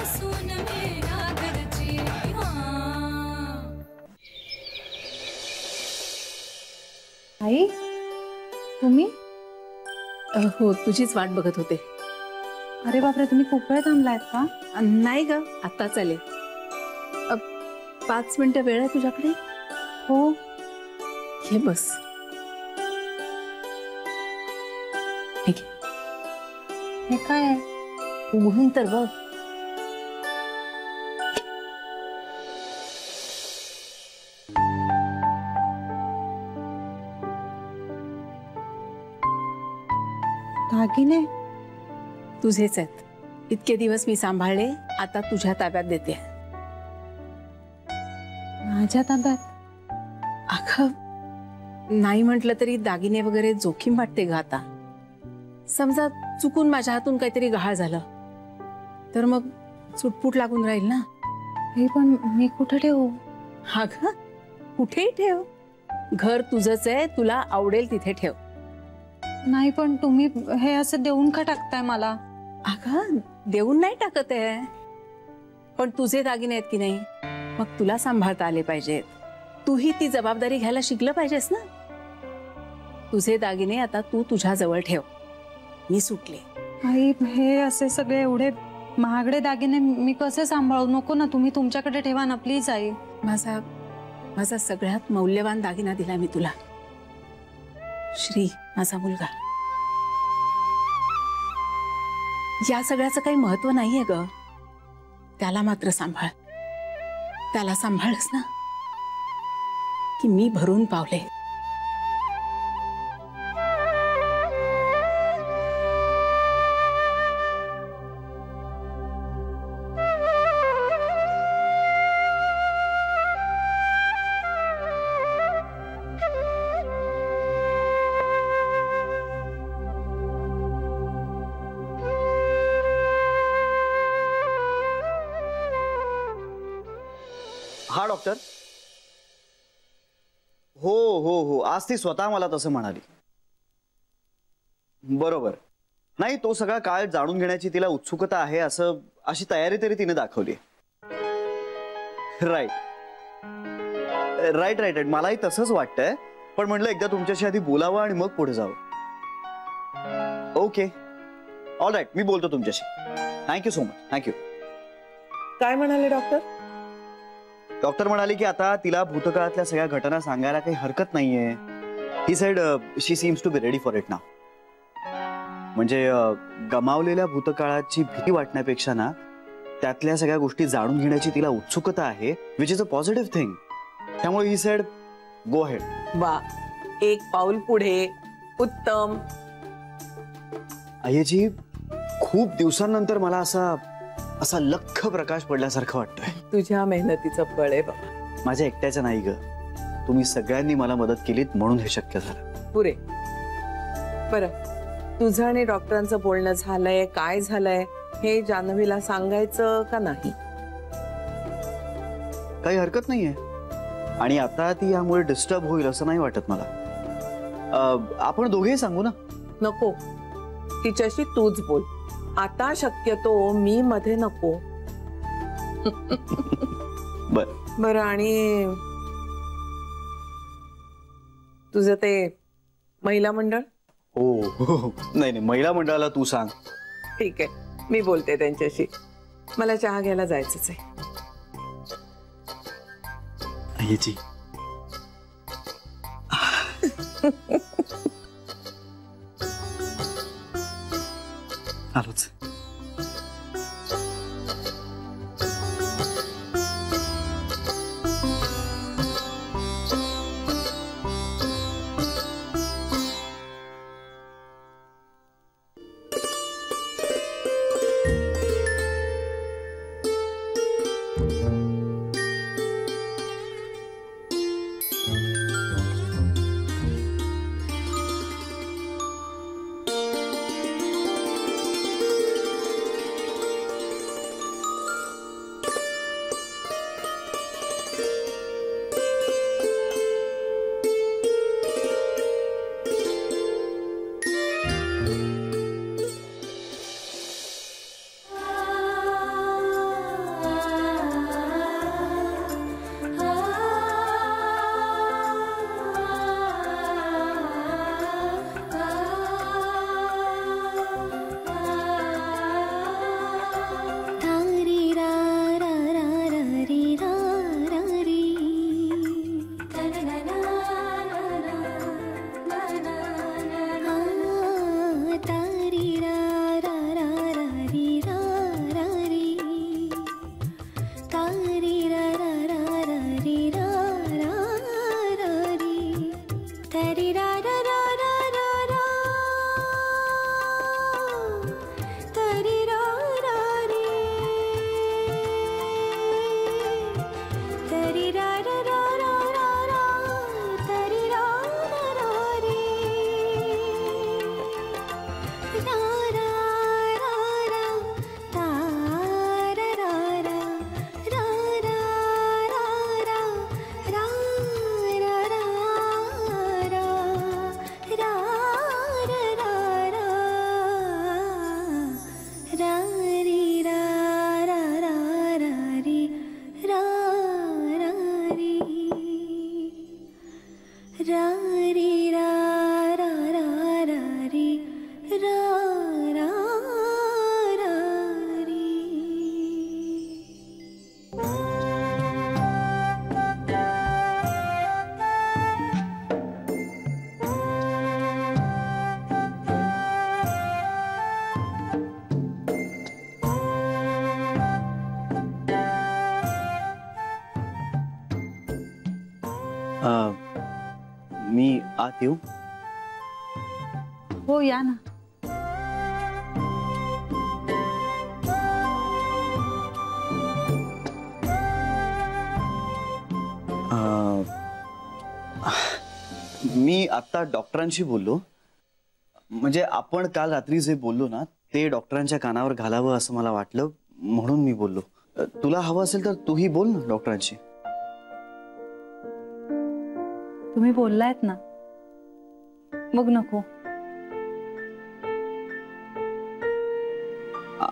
सून मेरा घरची आई तुम्ही? हो तुझीच वाट बघत होते. अरे बापरे, तुम्ही खूप वेळ थांबलायत का? नाही ग, आत्ताच आले. 5 मिनिटं वेळ आहे तुझ्याकडे? हो. हे बस. हे काय आहे? उघडून तर बघ. दागिने तुझेच आहेत. इतके दिवस मी सांभाळले, आता तुझ्या ताब्यात देते. माझ्या ताब्यात? अगं नाही म्हटलं तरी दागिने वगैरे जोखीम वाटते ग. आता समजा चुकून माझ्या हातून काहीतरी गहाळ झालं तर मग चुटपुट लागून राहील ना. हे पण मी कुठे ठेवू? हा ग, कुठेही ठेव. घर तुझंच आहे, तुला आवडेल तिथे ठेव. नाही पण तुम्ही हे असं देऊन का टाकताय मला? अगं देऊन नाही टाकत आहे, पण तुझे दागिने आहेत की नाही, मग तुला सांभाळता आले पाहिजेत. तूही ती जबाबदारी घ्यायला शिकलं पाहिजेस ना. तुझे दागिने आता तू तुझ्या जवळ ठेव. मी सुटले. आई हे असे सगळे एवढे महागडे दागिने मी कसे सांभाळू? नको ना, तुम्ही तुमच्याकडे ठेवा ना प्लीज आई. माझा सगळ्यात मौल्यवान दागिना दिला मी तुला. श्री माझा मुलगा. या सगळ्याचं काही महत्व नाहीये ग. त्याला मात्र सांभाळ. त्याला सांभाळस ना की मी भरून पावले. हा डॉक्टर. हो हो हो, आज ती स्वतः मला तसं म्हणाली. बरोबर. नाही, तो सगळा काळ जाणून घेण्याची तिला उत्सुकता आहे असं अशी तयारी तरी तिने दाखवली. राईट राईट राईट राईट, मलाही तसंच वाटतंय. पण म्हटलं एकदा तुमच्याशी आधी बोलावं आणि मग पुढे जावं. ओके ऑल राईट, मी बोलतो तुमच्याशी. Thank you so much. थँक्यू. काय म्हणाले डॉक्टर? डॉक्टर म्हणाले की आता तिला भूतकाळातल्या सगळ्या घटना सांगायला काही हरकत नाहीये. He said she seems to be ready for it now. म्हणजे गमावलेल्या भूतकाळाची भीती वाटण्यापेक्षा ना त्यातल्या सगळ्या गोष्टी जाणून घेण्याची तिला उत्सुकता आहे, which is a positive thing. त्यामुळे ही सेड गो हेड. वा, एक पाऊल पुढे. उत्तम. आईजी, खूप दिवसांनंतर मला असा लख्ख प्रकाश पडल्यासारखं वाटतंय. तुझ्या मेहनतीचं फळ आहे बाबा. माझ्या एकट्याचं नाही ग, तुम्ही सगळ्यांनी मला मदत केलीत म्हणून हे शक्य झालं. पुरे. बरं, तुझं आणि डॉक्टरांचं बोलणं झालंय, काय झालंय हे जान्हवीला सांगायचं का नाही? काही हरकत नाहीये. आणि आता ती यामुळे डिस्टर्ब होईल असं नाही वाटत मला. आपण दोघेही सांगू ना. नको, तिच्याशी तूच बोल आता. शक्यतो मी मध्ये नको. बरं. आणि तुझं ते महिला मंडळ? हो नाही नाही, महिला मंडळाला तू सांग. ठीक आहे, मी बोलते त्यांच्याशी. मला चहा घ्यायला जायचंच आहे. आईजी आलोच. मी आत येऊ? हो या ना. मी आता डॉक्टरांशी बोललो. म्हणजे आपण काल रात्री जे बोललो ना ते डॉक्टरांच्या कानावर घालावं असं मला वाटलं, म्हणून मी बोललो. तुला हवं असेल तर तूही बोल ना डॉक्टरांशी. तुम्ही बोललायत ना, मग नको.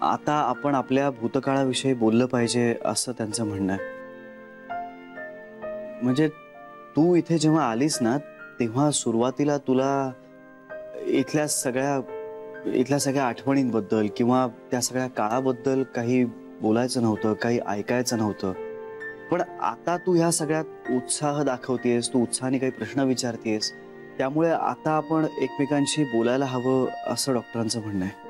आता आपण आपल्या भूतकाळाविषयी बोललं पाहिजे असं त्यांचं म्हणणं आहे. म्हणजे तू इथे जेव्हा आलीस ना तेव्हा सुरुवातीला तुला इथल्या सगळ्या आठवणींबद्दल किंवा त्या सगळ्या काळाबद्दल काही बोलायचं नव्हतं, काही ऐकायचं नव्हतं. पण आता तू ह्या सगळ्यात उत्साह दाखवतेस, तू उत्साहाने काही प्रश्न विचारतेस. त्यामुळे आता आपण एकमेकांशी बोलायला हवं असं डॉक्टरांचं म्हणणं आहे.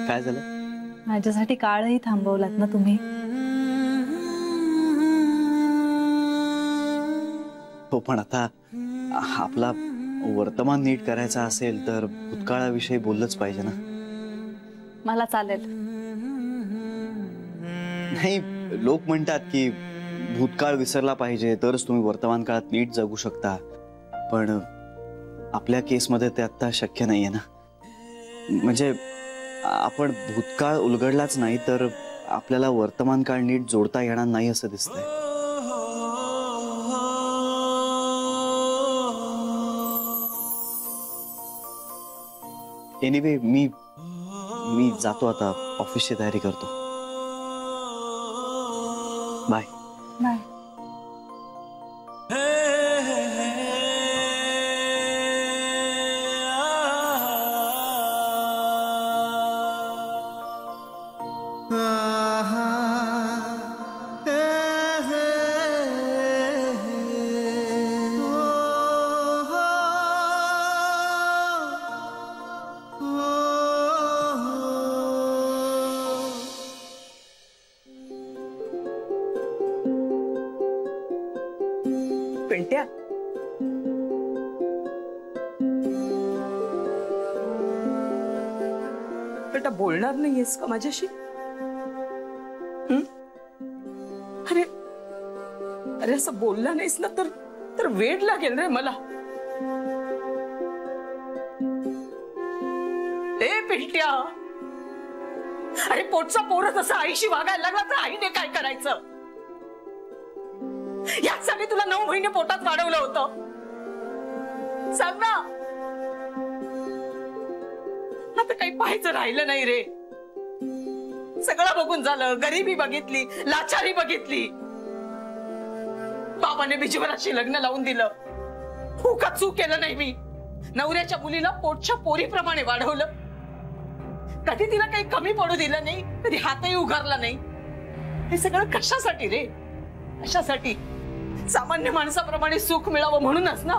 काय झालं? माझ्यासाठी काळही थांबवलात ना तुम्ही. हो, पण आता आपला वर्तमान नीट करायचा असेल तर भूतकाळाविषयी बोललंच पाहिजे ना. मला चालेल. नाही, लोक म्हणतात की भूतकाळ विसरला पाहिजे तरच तुम्ही वर्तमान काळात नीट जगू शकता. पण आपल्या केसमध्ये ते आता शक्य नाहीये ना. म्हणजे आपण भूतकाळ उलगडलाच नाही तर आपल्याला वर्तमान काळ नीट जोडता येणार नाही असं दिसतंय. एनिवे मी जातो आता, ऑफिसची तयारी करतो. बाय. बाय. पिंट्या, बेटा बोलणार नाहीयेस का माझ्याशी? अरे अरे असं बोलला नाहीस ना तर वेड लागेल रे मला. ए पिंट्या, अरे पोटचा पोरच असं आईशी वागायला लागला तर आईने काय करायचं? यासाठी तुला 9 महिने पोटात वाढवलं होतं. सांग ना. आता काही पाहायचं राहिलं नाही रे. सगळं बघून झालं. गरिबी बघितली, लाचारी बघितली. बाबाने बिजवराशी लग्न लावून दिलं. का चूक केलं नाही मी? नवऱ्याच्या मुलीला पोटच्या पोरीप्रमाणे वाढवलं. कधी तिला काही कमी पडू दिलं नाही, कधी हातही उगारला नाही. हे सगळं कशासाठी रे? अशासाठी सामान्य माणसाप्रमाणे सुख मिळावं म्हणूनच ना.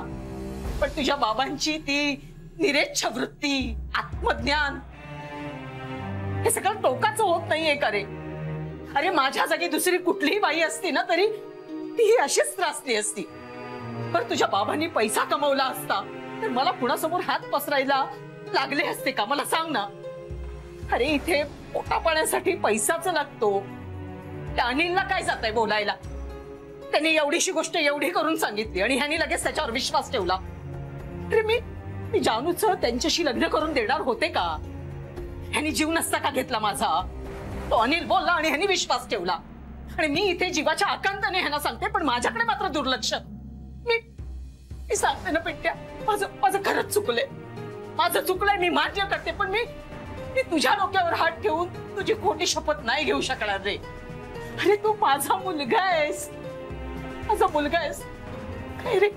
पण तुझ्या बाबांची ती निरेच्छ वृत्ती, आत्मज्ञान, हे सगळं टोकाचं होत नाहीये का रे? अरे माझ्या जागी दुसरी कुठलीही बाई असती ना तरी ती अशीच त्रासली असती. पण तुझ्या बाबांनी पैसा कमवला असता तर मला कुणासमोर हात पसरायला लागले असते का? मला सांग ना. अरे इथे पोटा पाण्यासाठी पैसाच लागतो. त्या अनिलला काय जातंय बोलायला? त्यांनी एवढीशी गोष्ट एवढी करून सांगितली आणि ह्यानी लगेच त्याच्यावर विश्वास ठेवला. अरे मी जानूच त्यांच्याशी लग्न करून देणार होते का? ह्यानी जीव नसता का घेतला माझा? तो अनिल बोलला आणि ह्यानी विश्वास ठेवला. आणि मी इथे जीवाच्या आकांताने ह्यांना सांगते पण माझ्याकडे मात्र दुर्लक्ष. मी सांगते ना पिंट्या, माझं खरंच चुकलंय. माझं चुकलंय, मी मान्य करते. पण मी तुझ्या डोक्यावर हात ठेवून तुझी खोटी शपथ नाही घेऊ शकणार रे. अरे तू माझा मुलगा आहेस, माझा मुलगा आहेस. काय रे,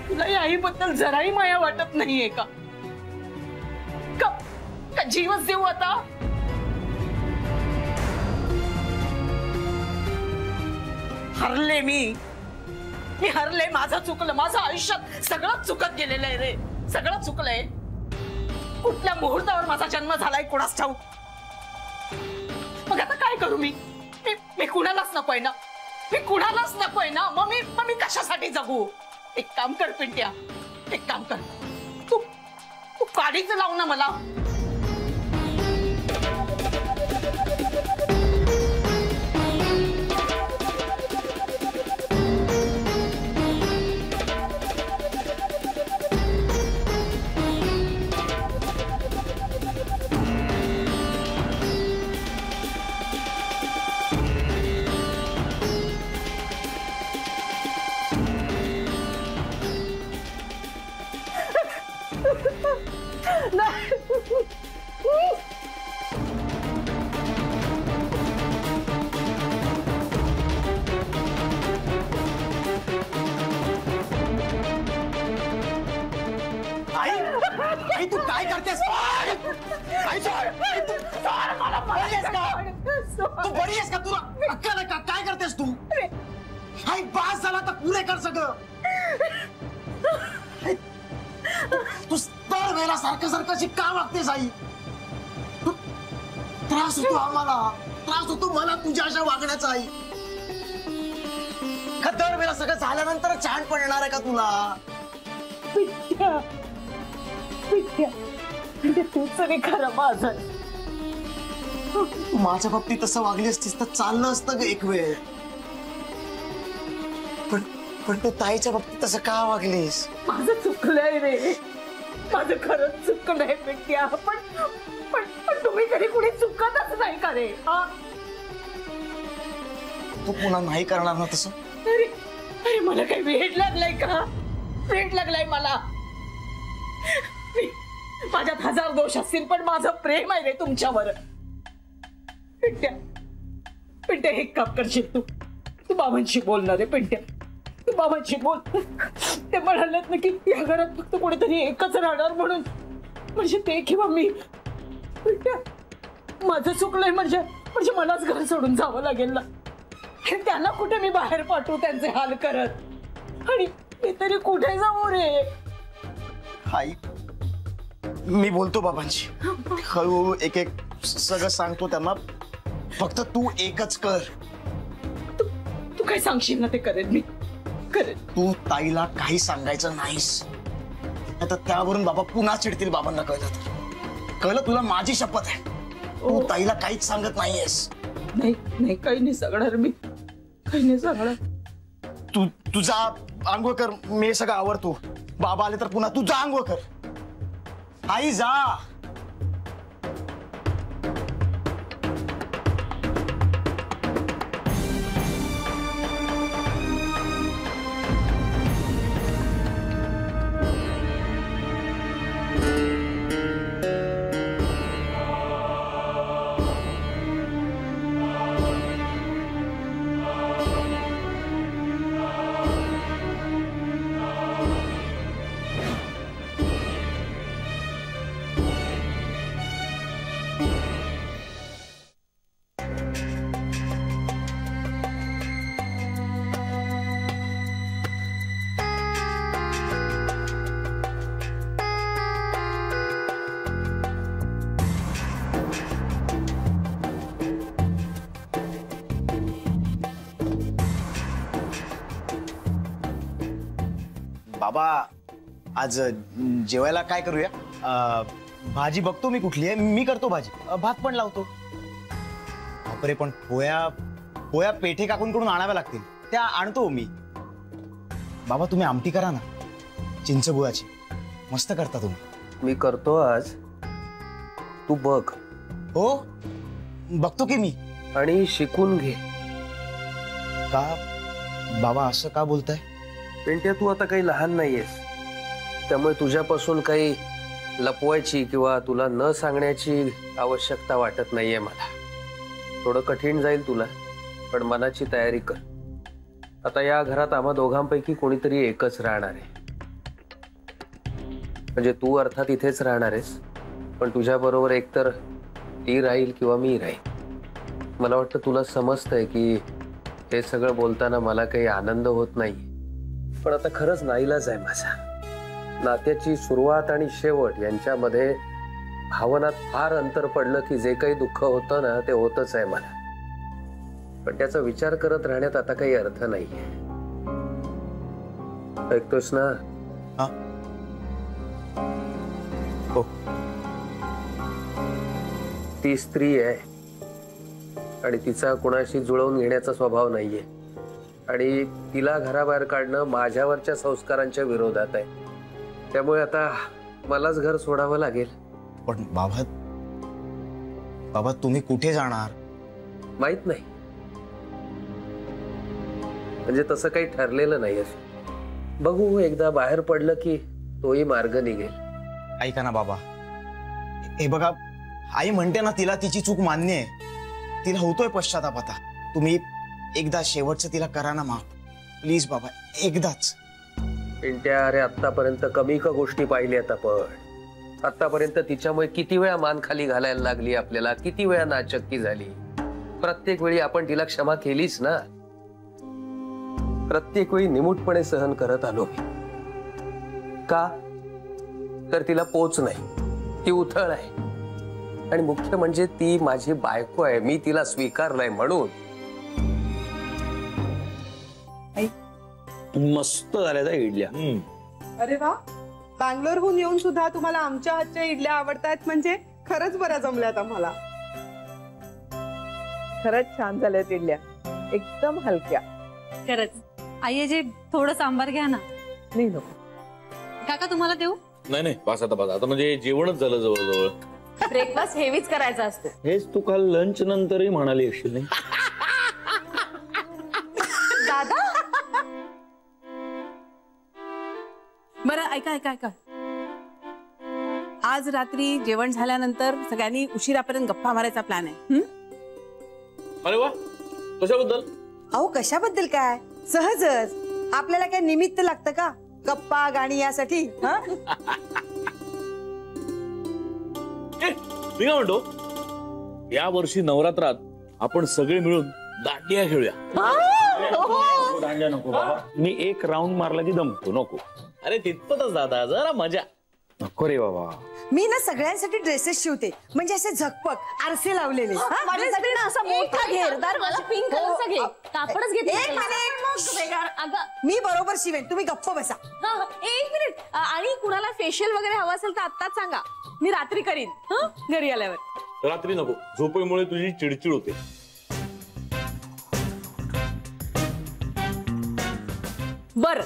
तुला या आईबद्दल जराही माया वाटत नाहीये का? का जीवच देऊ आता? हरले मी हरले. माझं चुकलं. माझं आयुष्यात सगळं चुकत गेलेलं आहे रे. सगळं चुकलंय. कुठल्या मुहूर्तावर माझा जन्म झालाय कोणास ठाऊक. मग आता काय करू मी मी कुणालाच नकोय ना, मी कुणालाच नकोय ना, मग मी कशासाठी जगू? एक काम कर पिंट्या, एक काम कर, तू काडीच लावू ना मला. आई तू काय करतेस? तू बरी आहेस का? तुला अक्कल आहे का? काय करतेस तू? आई बास झाला तर पुरे कर सगळं. तू दर वेळेला सारखं का वागतेस आई? त्रास होतो आम्हाला, त्रास होतो मला तुझ्या अशा वागण्याचा आई. का दर वेळेला सगळं झाल्यानंतर छान पडणार आहे का तुला? तू तरी खरं माझं. माझ्या बाबतीत तसं वागली असतीस तर चाललं असतं ग एक वेळ. पण तू ताईच्या बाबतीत तसं का वागलीस? माझं चुकलंय रे, माझं खरंच चुकलंय पिंट्या. पण तुम्ही कधी कुणी चुकतच नाही का रे? तू पुन्हा नाही करणार ना तसं? अरे मला काही वेळ लागलाय का? वेळ लागलाय मला. माझ्यात 1000 दोष असतील पण माझं प्रेम आहे रे तुमच्यावर. पिंट्या एक काम करशील, तू बाबांशी बोलणार आहे पिंट्या, तू बाबांशी बोल. ते म्हणालेत ना की या घरात फक्त कोणीतरी एकच राहणार म्हणून, म्हणजे ते किंवा मी. पिंट्या माझं चुकलंय, म्हणजे मलाच घर सोडून जावं लागेल ना. त्यांना कुठे मी बाहेर पाठवू त्यांचे हाल करत, आणि मी तरी कुठे जाऊ रे? आई मी बोलतो बाबांशी, हळूहळू एक एक सगळं सांगतो त्यांना. फक्त तू एकच कर. तू काय सांगशील ना ते करेन मी, करेन. तू ताईला काही सांगायचं नाहीस, आता त्यावरून बाबा पुन्हा चिडतील. बाबांना कळलं तुला? माझी शपथ आहे, तू ताईला काहीच सांगत नाहीयेस. नाही काही नाही सांगणार मी, काही नाही सांगणार. तू तुझा आंघोळ कर, मी सगळं आवरतो. बाबा आले तर पुन्हा तुझा आंघोळ कर. आई जा. बाबा आज जेवायला काय करूया? भाजी बघतो मी कुठली आहे, मी करतो भाजी. भात पण लावतो. बापरे, पण पोया पेठे काकूंकडून आणाव्या लागतील, त्या आणतो मी. बाबा तुम्ही आमटी करा ना, चिंचगुळाची मस्त करता तुम्ही. मी करतो आज, तू बघ. हो बघतो की मी. आणि शिकून घे. का बाबा असं का बोलताय? पिंट्या तू आता काही लहान नाहीयेस, त्यामुळे तुझ्यापासून काही लपवायची किंवा तुला न सांगण्याची आवश्यकता वाटत नाहीये मला. थोडं कठीण जाईल तुला, पण मनाची तयारी कर. आता या घरात आम्हा दोघांपैकी कोणीतरी एकच राहणार आहे. म्हणजे तू अर्थात इथेच राहणार आहेस, पण तुझ्या बरोबर एकतर ती राहील किंवा मी राहील. मला वाटतं तुला समजतंय की हे सगळं बोलताना मला काही आनंद होत नाही, पण आता खरंच नाईलाज आहे माझा. नात्याची सुरुवात आणि शेवट यांच्यामध्ये भावनात फार अंतर पडलं की जे काही दुःख होतं ना ते होतच आहे मला. पण त्याचा विचार करत राहण्यात आता काही अर्थ नाहीये. ऐकतोस ना? हा. हो. ती स्त्री आहे आणि तिचा कुणाशी जुळवून घेण्याचा स्वभाव नाहीये आणि तिला घराबाहेर काढणं माझ्यावरच्या संस्कारांच्या विरोधात आहे. त्यामुळे आता मलाच घर सोडावं लागेल. पण बाबा तुम्ही कुठे जाणार? माहित नाही, म्हणजे तसं काही ठरलेलं नाही. बघू, एकदा बाहेर पडलं की तोही मार्ग निघेल. ऐका ना बाबा, हे बघा, आई म्हणते ना तिला तिची चूक मान्य आहे, तिला होतोय पश्चाताप. आता तुम्ही एकदा शेवटचं तिला करा ना माफ, प्लीज बाबा, एकदाच. पिंट्या, अरे आतापर्यंत कमी का गोष्टी पाहिल्यात आपण. आतापर्यंत तिच्यामुळे किती वेळा मान खाली घालायला लागली आपल्याला, किती वेळा नाचक्की झाली. प्रत्येक वेळी आपण तिला क्षमा केलीच ना. प्रत्येक वेळी निमूटपणे सहन करत आलो. का तर तिला पोच नाही, ती उथळ आहे. आणि मुख्य म्हणजे ती माझी बायको आहे, मी तिला स्वीकारलंय म्हणून. मस्त झाल्या त्या इडल्या. अरे वा, बँगलोरहून येऊन सुद्धा तुम्हाला आमच्या हातच्या इडल्या आवडतायत म्हणजे खरंच बऱ्या जमल्यात आम्हाला. खरंच छान झाल्यात इडल्या, एकदम हलक्या. खरंच. आई जे थोडं सांबार घ्या ना. नाही नको काका, तुम्हाला देऊ? नाही नाही, बस आता बस, आता म्हणजे जेवणच झालं जवळजवळ. ब्रेकफास्ट हेवीच करायचा असतो. हेच तू काल लंच नंतरही म्हणाली असशील नाही? दादा, बरं ऐका ऐका ऐका, आज रात्री जेवण झाल्यानंतर सगळ्यांनी उशिरापर्यंत गप्पा मारायचा प्लॅन आहे. अरे वा, कशाबद्दल? अहो कशाबद्दल काय, सहजच. आपल्याला काय निमित्त लागतं का गप्पा गाणी यासाठी? मी काय म्हणतो, या वर्षी नवरात्रात आपण सगळे मिळून दांडिया खेळूया. दांडिया नको बाबा, मी एक राऊंड मारला की दमतो. नको. अरे तितपतच दादा, जरा मजा. नको रे बाबा. मी ना सगळ्यांसाठी ड्रेसेस शिवते, म्हणजे असे झकपक आरसे लावलेले. मी बरोबर शिवेन, तुम्ही गप्प बसा. एक मिनिट, आणि कुणाला फेशियल वगैरे हवं असेल तर आत्ताच सांगा, मी रात्री करीन. घरी आल्यावर. रात्री नको, झोपेमुळे तुझी चिडचिड होते. बरं,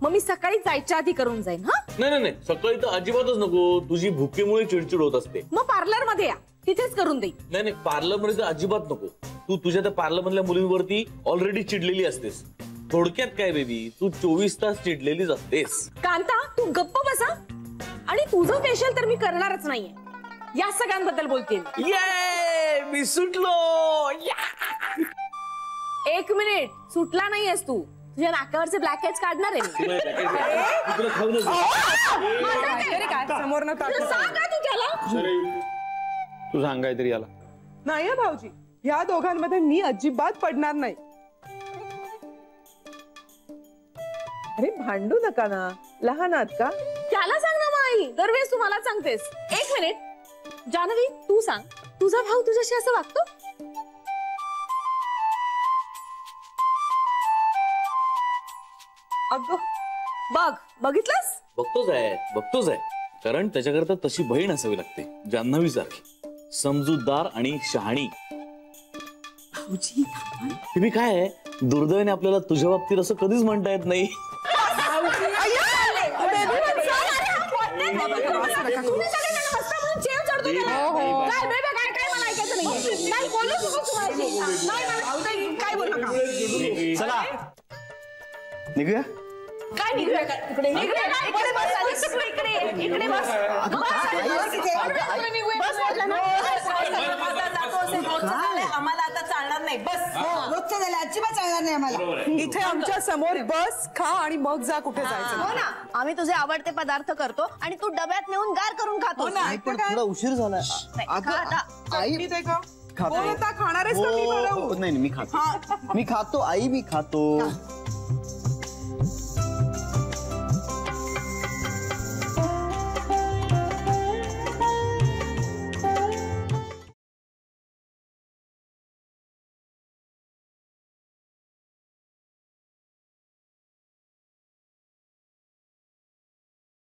मग मी सकाळी जायच्या आधी करून जाईन. नाही नाही नाही, सकाळी तर अजिबातच नको, तुझी भुकेमुळे चिडचिड होत असते. मग पार्लर मध्ये या, तिथेच करून देईन. नाही नाही, पार्लर मध्ये तर अजिबात नको. तू तुझ्या त्या पार्लर मधल्या मुलींवरती ऑलरेडी चिडलेली असतेस. थोडक्यात काय बेबी, तू 24 तास चिडलेलीच असतेस. कांता, तू गप्प बसा. आणि तुझं फेशियल तर मी करणारच नाहीये. या सगळ्यांबद्दल बोलते. मी सुटलो. एक मिनिट, सुटला नाहीयेस तू. तुझ्या नाकावरचे ब्लॅक हेड्स काढणार आहे. समोर न सांगा तू त्याला. तू सांग काहीतरी याला. नाही भाऊजी, ह्या दोघांमध्ये मी अजिबात पडणार नाही. अरे भांडू नका ना, लहान आहात का? त्याला सांग ना माई, दरवेळेस तू मला सांगतेस. एक मिनिट, जानवी तू सांग, तुझा भाऊ तुझ्याशी असं वागतो? अगं बघ, बघितलंस? बघतोच आहे. कारण त्याच्याकरता तशी बहीण असावी लागते, जान्हवी सारखी, समजूतदार आणि शहाणी. तुम्ही काय आहे, दुर्दैवाने आपल्याला तुझ्या बाबतीत असं कधीच म्हणता येत नाही. चला निघूया. काय निघूया? इकडे बस. आम्हाला आता चालणार नाही, बस. रोजचं झालं, अजिबात चालणार नाही आम्हाला. इथे आमच्या समोर बस, खा आणि मग जा कुठे जायचं. हो ना, आम्ही तुझे आवडते पदार्थ करतो आणि तू डब्यात नेऊन गार करून खातो. पण थोडा उशीर झाला. आई मी ते का खातो. खाणार आहेस का? मी बनवू? नाही मी खातो. मी खातो आई, मी खातो.